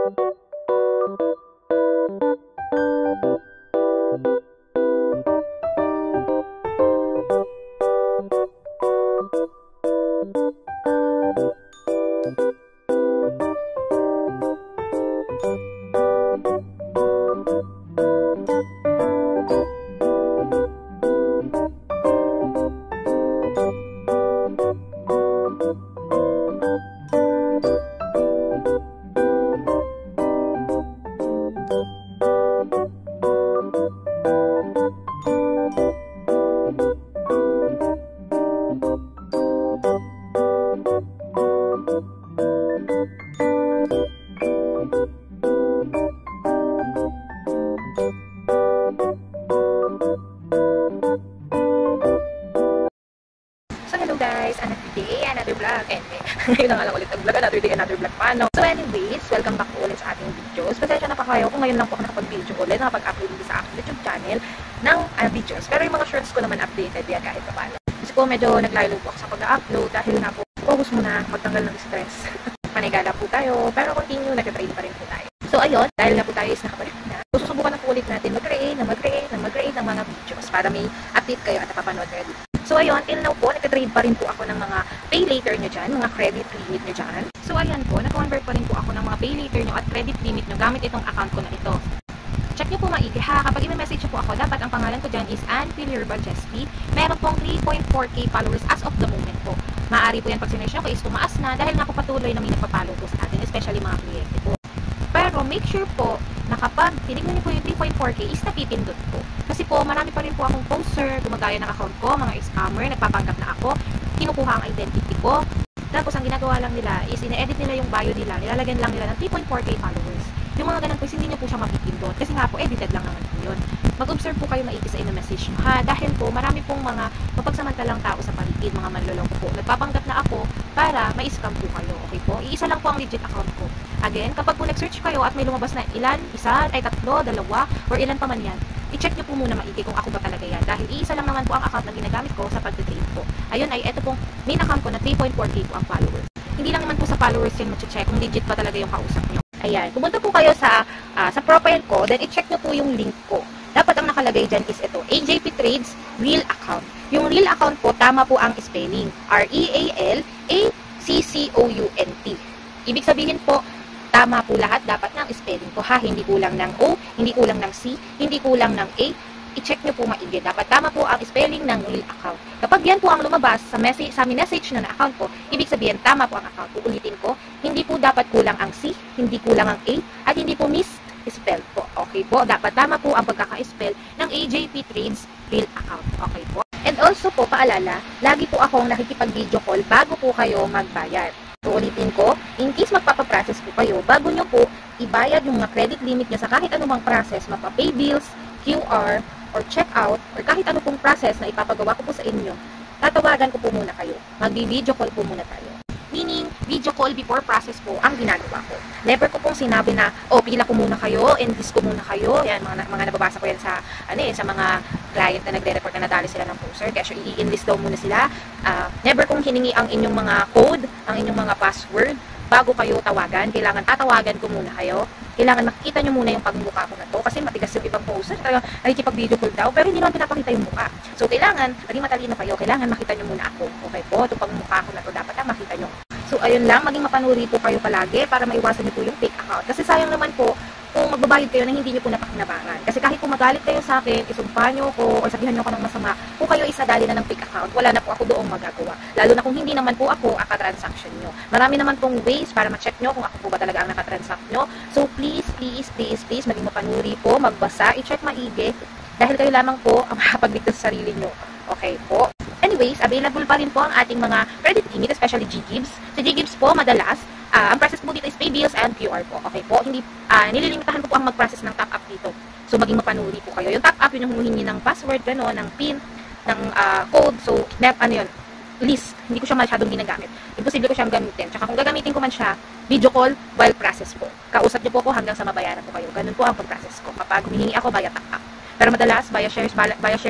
Another vlog. Ngayon na nga lang ulit ang vlog. Another day, another vlog pa, no? So anyways, welcome back po ulit sa ating videos. Pasensya na pa kayo kung ngayon lang po ako nakapag-video ulit, nakapag-upload sa aking YouTube channel ng videos. Pero yung mga shorts ko naman updated yan kahit pa paano. Kasi po medyo naglaylo po ako sa pag-upload dahil na po focus muna magtanggal ng stress. Panigala po tayo, pero continue, nag-train pa rin po tayo. So ayun, dahil na po tayo is nakabalik na, susubukan na po ulit natin mag-create ng mga videos para may update kayo at napapanood kayo dito. So ayun, till now po, nagka-trade pa rin po ako ng mga pay later nyo dyan, mga credit limit nyo dyan. So ayan po, nag-convert pa rin po ako ng mga pay later nyo at credit limit nyo gamit itong account ko na ito. Check nyo po maigi ha, kapag i-message nyo po ako, dapat ang pangalan ko dyan is Ann Filierba Jespi. Meron pong 3.4k followers as of the moment po. Maaari po yan pag sinerge nyo ko is tumaas na dahil nga po patuloy na may nagpapalo po sa atin, especially mga kliyente po. Pero make sure po na kapag tinignan niyo po yung 3.4k is napipindot po. Kasi po marami pa rin po akong poster, gumagaya ng account ko, mga scammer, nagpapanggap na ako, kinukuha ang identity ko. Tapos ang ginagawa lang nila is ine-edit nila yung bio nila, nilalagyan lang nila ng 3.4k followers. Yung mga ganun po, hindi niyo po siya mapipindot. Kasi nga po, edited lang naman po yun. Mag-observe po kayo maigi sa ina-message nyo ha. Dahil po, marami pong mga mapagsamantalang tao sa paligid, mga manloloko po. Nagpapanggap na ako para ma-scam po kayo. Okay po? Iisa lang po ang legit account ko. Again, kapag po nag-search kayo at may lumabas na ilan, tatlo, dalawa, or ilan pa man yan, i-check nyo po muna maigi kung ako ba talaga yan. Dahil iisa lang naman po ang account na ginagamit ko sa pag-trade ko. Ayun ay, eto pong main account ko na 3.4k po ang followers. Hindi lang naman po sa followers yan mag-check kung legit ba talaga yung kausap nyo. Ayan, pumunta po kayo sa profile ko, then i-check nyo po yung link ko. Dapat ang nakalagay dyan is ito, AJP Trades Real Account. Yung real account po, tama po ang spelling. R-E-A-L-A-C-C-O-U-N-T. Ibig sabihin po, tama po lahat, dapat ng spelling po ha. Hindi kulang ng O, hindi kulang ng C, hindi kulang ng A. I-check nyo po maigi. Dapat tama po ang spelling ng real account. Kapag yan po ang lumabas sa message na account ko, ibig sabihin tama po ang account. Uulitin ko, hindi po dapat kulang ang C, hindi kulang ang A, at hindi po misspell po. Okay po? Dapat tama po ang pagkaka-spell ng AJP Trades real account. Okay po? And also po, paalala, lagi po akong nakikipag-video call bago po kayo magbayad. So, ulitin ko, in case magpapaprocess po kayo, bago nyo po ibayad yung mga credit limit nyo sa kahit anumang process, mapa-pay bills, QR, or check out, or kahit ano pong process na ipapagawa ko po sa inyo, tatawagan ko po muna kayo. Magbi-video call po muna tayo. Meaning, video call before process po ang ginagawa ko. Never ko pong sinabi na, pila ko muna kayo, enlist ko muna kayo. Yan, mga nababasa ko yan sa, sa mga client na nagre-report na nadali sila ng poster. Kaya i-enlist daw muna sila. Never kong hiningi ang inyong mga code, ang inyong mga password, bago kayo tawagan. Kailangan tatawagan ko muna kayo. Kailangan makikita nyo muna yung pagmumukha ko na to. Kasi matigas yung ibang poster. Talagang nakikipag-video call daw. Pero hindi naman pinapakita yung mukha. So, kailangan, maging matalino kayo. Kailangan makita nyo muna ako. Okay po? Itong pagmumukha ko na to, dapat na makita nyo. So, ayun lang. Maging mapanuri po kayo palagi para maiwasan nyo po yung fake account. Kasi sayang naman po, kung magbabayad kayo na hindi nyo po napakinabangan. Kasi kahit kung magalit kayo sa akin, isumpa nyo ko, o sabihan nyo ko ng masama, kung kayo isadali na ng fake account, wala na po ako doong magagawa. Lalo na kung hindi naman po ako aka-transaction nyo. Marami naman pong ways para ma-check nyo kung ako po ba talaga ang nakatransact nyo. So, please, maging mapanuri po, magbasa, i-check maigi, dahil kayo lamang po ang makapagligtas sa sarili nyo. Okay po? Anyways, available pa rin po ang ating mga credit limit, especially GGives. Sa GGives po, madalas, ang process po dito is pay bills and QR po. Okay po? Hindi, nililimitahan ko po ang mag-process ng top up dito. So, maging mapanuri po kayo. Yung top up, yun yung humuhingi ng password, gano'n, ng PIN, ng code. So, list. Hindi ko siya masyadong ginagamit. Imposible ko siyang gamitin. Tsaka kung gagamitin ko man siya, video call while process po. Kausap niyo po ako hanggang sa mabayaran ko kayo. Ganun po ang pag-process ko. Kapag humihingi ako via top up. Pero madalas, via share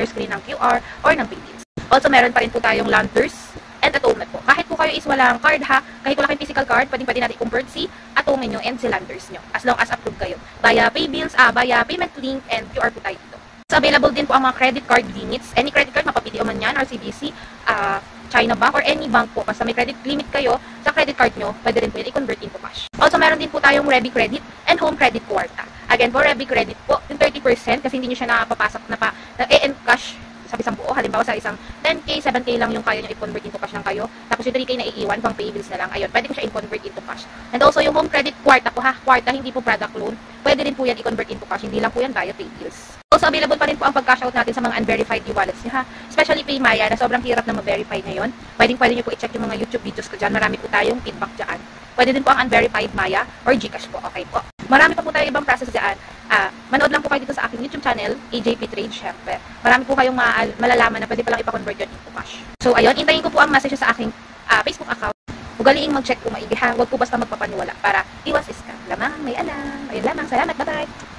screen ng QR or ng pay bills. Also, meron pa rin po tayong launders and atonement po. Kahit po kayo kayo is walang card ha, kahit wala kayong physical card, pwede natin i-convert si atomin nyo and si landers nyo. As long as approved kayo. Via pay bills, via payment link and QR po tayo dito. So, available din po ang mga credit card limits. Any credit card, mapa-PTO man yan, RCBC, China Bank, or any bank po. Basta may credit limit kayo sa credit card nyo, pwede rin po yun i-convert into cash. Also, meron din po tayong Rebi Credit and Home Credit Kwarta. Again, for Rebi Credit po, yung 30% kasi hindi nyo siya napapasok na cash sa isang buo. Halimbawa sa isang 10K, 7K lang yung kaya nyo i-convert into cash lang kayo. Tapos yung 3K na iiwan, pang pay bills na lang. Ayun, pwede ko siya i-convert into cash. And also yung Home Credit Kwarta po ha, Kwarta, hindi po product loan. Pwede rin po yan i-convert into cash, hindi lang po yan via pay bills. Also, available pa rin po ang pag-cash out natin sa mga unverified e-wallets niyo ha. Especially Paymaya na sobrang hirap na ma-verify ngayon. Pwede nyo po i-check yung mga YouTube videos ko dyan. Marami po tayong feedback dyan. Pwede din po ang unverified Maya or Gcash po. Okay po. Marami pa po tayong ibang process dyan. Manood lang po kayo dito sa aking YouTube channel, AJP Trade, syempre. Marami po kayong malalaman na pwede palang ipa-convert yun into cash. So, ayun, intayin ko po ang message sa aking Facebook account. Ugaliing mag-check po maigi ha. Huwag po basta magpapaniwala para iwas scam. Lamang may alam. Ayun lamang. Salamat. Bye-bye.